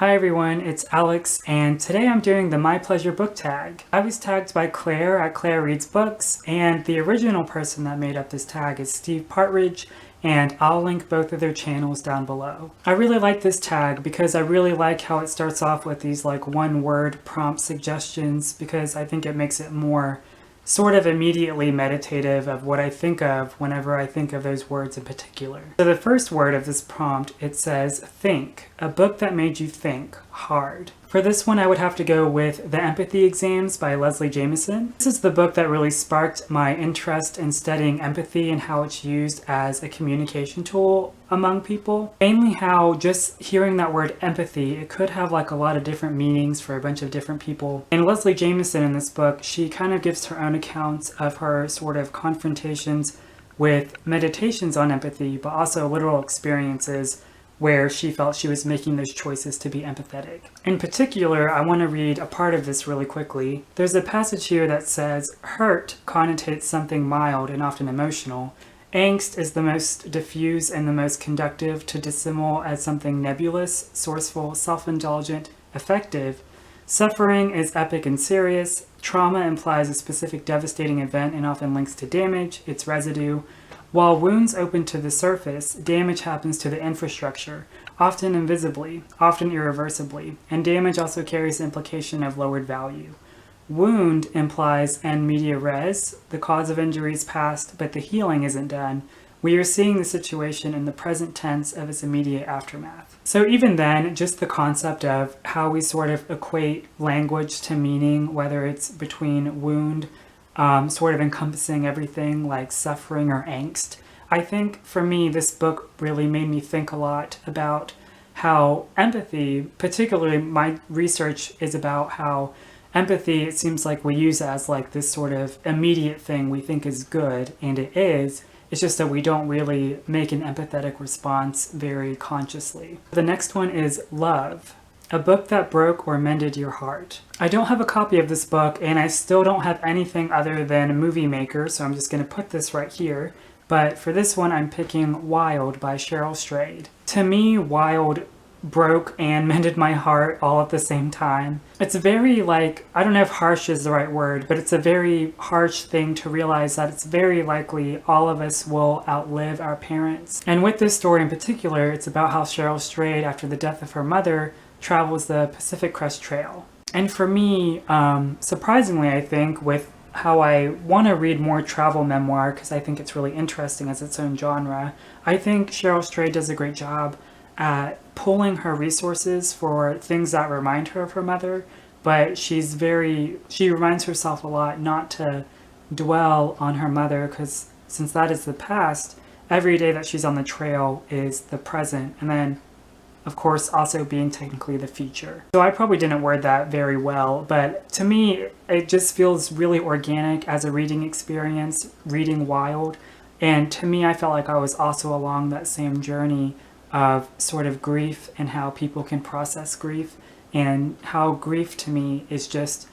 Hi everyone, it's Alex, and today I'm doing the My Pleasure book tag. I was tagged by Claire at Claire Reads Books, and the original person that made up this tag is Steve Partridge, and I'll link both of their channels down below. I really like this tag because I really like how it starts off with these like one-word prompt suggestions, because I think it makes it more sort of immediately meditative of what I think of whenever I think of those words in particular. So the first word of this prompt, it says think, a book that made you think hard. For this one, I would have to go with The Empathy Exams by Leslie Jamison. This is the book that really sparked my interest in studying empathy and how it's used as a communication tool among people. Mainly how just hearing that word empathy, it could have like a lot of different meanings for a bunch of different people. And Leslie Jamison in this book, she kind of gives her own accounts of her sort of confrontations with meditations on empathy, but also literal experiences where she felt she was making those choices to be empathetic. In particular, I want to read a part of this really quickly. There's a passage here that says, hurt connotates something mild and often emotional. Angst is the most diffuse and the most conductive to dissemble as something nebulous, sourceful, self-indulgent, effective. Suffering is epic and serious. Trauma implies a specific devastating event and often links to damage, its residue. While wounds open to the surface, damage happens to the infrastructure, often invisibly, often irreversibly, and damage also carries the implication of lowered value. Wound implies en media res, the cause of injury is past, but the healing isn't done. We are seeing the situation in the present tense of its immediate aftermath. So even then, just the concept of how we sort of equate language to meaning, whether it's between wound, sort of encompassing everything like suffering or angst. I think for me, this book really made me think a lot about how empathy, particularly my research is about how empathy, it seems like we use as like this sort of immediate thing we think is good, and it is. It's just that we don't really make an empathetic response very consciously. The next one is Love, a book that broke or mended your heart. I don't have a copy of this book, and I still don't have anything other than a movie maker, so I'm just going to put this right here. But for this one, I'm picking Wild by Cheryl Strayed. To me, Wild broke and mended my heart all at the same time. It's very like, I don't know if harsh is the right word, but it's a very harsh thing to realize that it's very likely all of us will outlive our parents. And with this story in particular, it's about how Cheryl Strayed, after the death of her mother, travels the Pacific Crest Trail. And for me, surprisingly, I think, with how I want to read more travel memoir, because I think it's really interesting as its own genre, I think Cheryl Strayed does a great job at pulling her resources for things that remind her of her mother, but she reminds herself a lot not to dwell on her mother, because since that is the past, every day that she's on the trail is the present, and then of course also being technically the future. So I probably didn't word that very well, but to me it just feels really organic as a reading experience, reading Wild. And to me, I felt like I was also along that same journey of sort of grief and how people can process grief, and how grief to me is just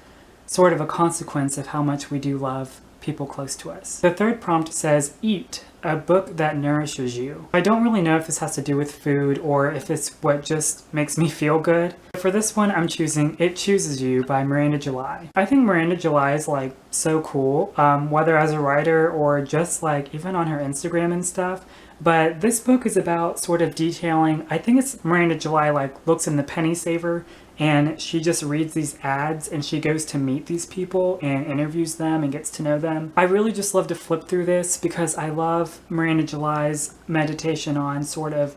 sort of a consequence of how much we do love people close to us. The third prompt says Eat, a book that nourishes you. I don't really know if this has to do with food or if it's what just makes me feel good. For this one, I'm choosing It Chooses You by Miranda July. I think Miranda July is like so cool, whether as a writer or just like even on her Instagram and stuff. But this book is about sort of detailing, I think it's Miranda July like looks in the penny saver and she just reads these ads and she goes to meet these people and interviews them and gets to know them. I really just love to flip through this because I love Miranda July's meditation on sort of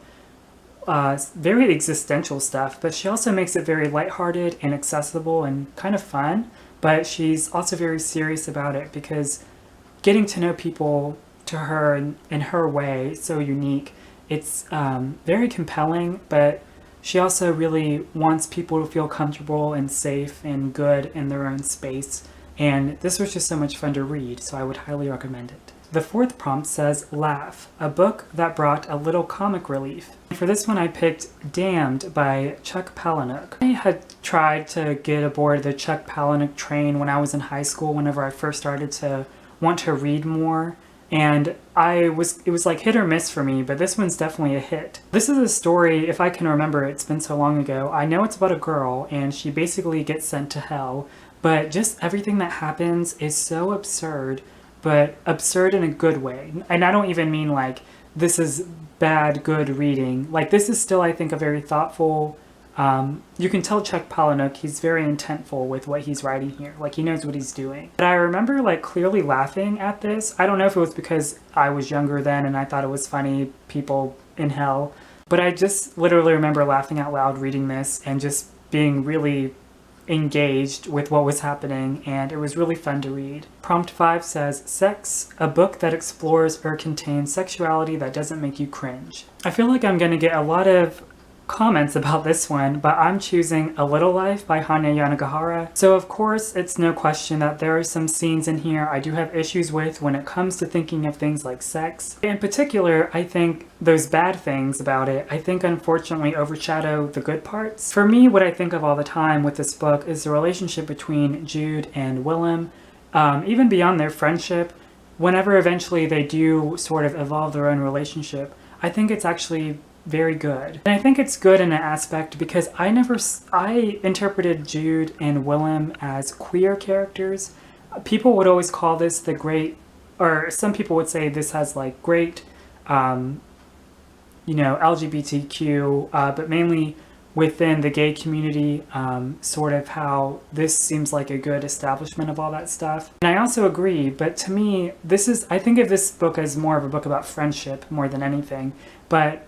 very existential stuff, but she also makes it very lighthearted and accessible and kind of fun, but she's also very serious about it because getting to know people to her in her way, so unique, it's very compelling, but she also really wants people to feel comfortable and safe and good in their own space. And this was just so much fun to read, so I would highly recommend it. The fourth prompt says Laugh, a book that brought a little comic relief. For this one I picked Damned by Chuck Palahniuk. I had tried to get aboard the Chuck Palahniuk train when I was in high school, whenever I first started to want to read more. and it was like hit or miss for me, but this one's definitely a hit. This is a story, if I can remember, it's been so long ago. I know it's about a girl, and she basically gets sent to hell, but just everything that happens is so absurd, but absurd in a good way. And I don't even mean like this is bad, good reading. Like, this is still, I think, a very thoughtful, you can tell Palahniuk, he's very intentful with what he's writing here. Like, he knows what he's doing. But I remember, like, clearly laughing at this. I don't know if it was because I was younger then and I thought it was funny, people in hell. But I just literally remember laughing out loud reading this and just being really engaged with what was happening, and it was really fun to read. Prompt 5 says, Sex, a book that explores or contains sexuality that doesn't make you cringe. I feel like I'm going to get a lot of comments about this one, but I'm choosing A Little Life by Hanya Yanagihara. So of course, it's no question that there are some scenes in here I do have issues with when it comes to thinking of things like sex. In particular, I think those bad things about it, I think unfortunately overshadow the good parts. For me, what I think of all the time with this book is the relationship between Jude and Willem, even beyond their friendship. Whenever eventually they do sort of evolve their own relationship, I think it's actually very good. And I think it's good in an aspect because I interpreted Jude and Willem as queer characters. People would always call this the great, or some people would say this has like great, LGBTQ, but mainly within the gay community, sort of how this seems like a good establishment of all that stuff. And I also agree, but to me, I think of this book as more of a book about friendship more than anything, but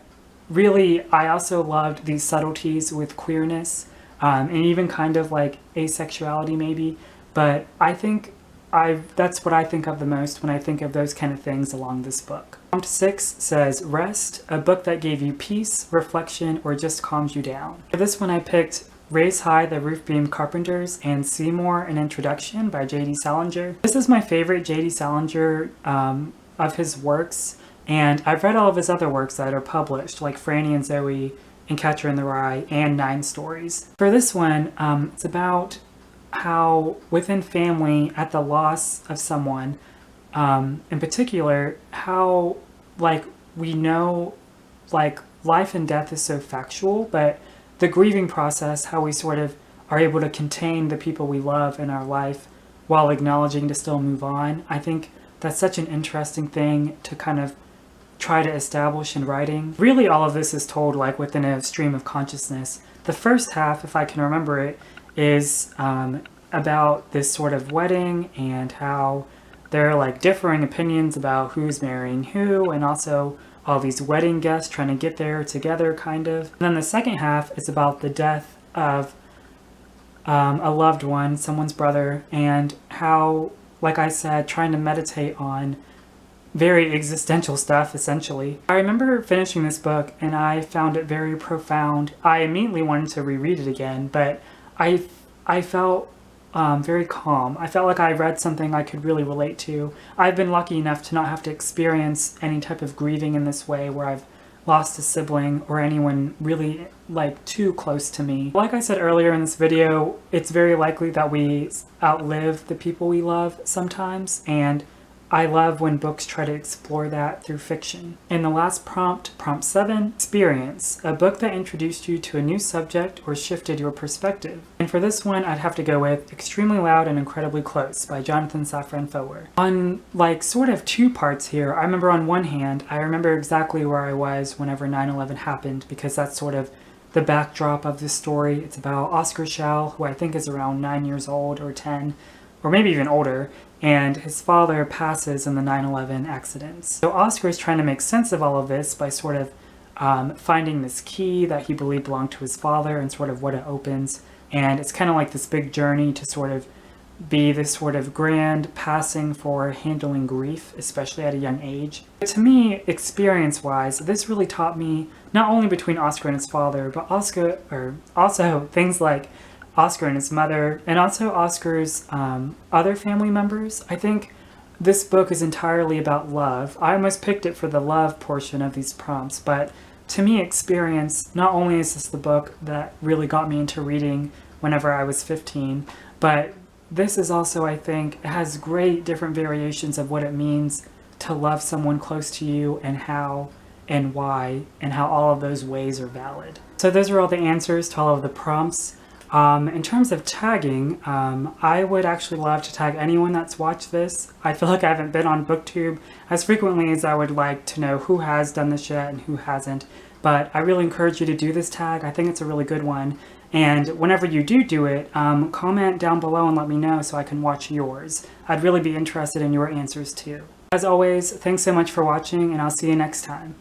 really, I also loved these subtleties with queerness, and even kind of like asexuality maybe, but I think that's what I think of the most when I think of those kind of things along this book. Prompt 6 says, Rest, a book that gave you peace, reflection, or just calms you down. For this one I picked Raise High the Roofbeam Carpenters and Seymour, an Introduction by J.D. Salinger. This is my favorite J.D. Salinger of his works. And I've read all of his other works that are published, like Franny and Zoe and Catcher in the Rye and 9 Stories. For this one, it's about how within family, at the loss of someone, in particular, how like we know like life and death is so factual, but the grieving process, how we sort of are able to contain the people we love in our life while acknowledging to still move on. I think that's such an interesting thing to kind of try to establish in writing. Really, all of this is told like within a stream of consciousness. The first half, if I can remember it, is about this sort of wedding and how there are like differing opinions about who's marrying who, and also all these wedding guests trying to get there together, kind of. And then the second half is about the death of a loved one, someone's brother, and how, like I said, trying to meditate on very existential stuff, essentially. I remember finishing this book and I found it very profound. I immediately wanted to reread it again, but I felt very calm. I felt like I read something I could really relate to. I've been lucky enough to not have to experience any type of grieving in this way where I've lost a sibling or anyone really like too close to me. Like I said earlier in this video, it's very likely that we outlive the people we love sometimes, and I love when books try to explore that through fiction. In the last prompt, prompt 7, Experience, a book that introduced you to a new subject or shifted your perspective. And for this one, I'd have to go with Extremely Loud and Incredibly Close by Jonathan Safran Foer. On like sort of 2 parts here, I remember on one hand, I remember exactly where I was whenever 9/11 happened, because that's sort of the backdrop of this story. It's about Oscar Schell, who I think is around 9 years old or 10, or maybe even older, and his father passes in the 9/11 accidents. So Oscar is trying to make sense of all of this by sort of finding this key that he believed belonged to his father and sort of what it opens. And it's kind of like this big journey to sort of be this sort of grand passing for handling grief, especially at a young age. But to me, experience-wise, this really taught me not only between Oscar and his father, but also things like Oscar and his mother, and also Oscar's other family members. I think this book is entirely about love. I almost picked it for the love portion of these prompts, but to me, Experience, not only is this the book that really got me into reading whenever I was 15, but this is also, I think, it has great different variations of what it means to love someone close to you, and how and why, and how all of those ways are valid. So those are all the answers to all of the prompts. In terms of tagging, I would actually love to tag anyone that's watched this. I feel like I haven't been on BookTube as frequently as I would like to know who has done this yet and who hasn't. But I really encourage you to do this tag. I think it's a really good one. And whenever you do it, comment down below and let me know so I can watch yours. I'd really be interested in your answers too. As always, thanks so much for watching, and I'll see you next time.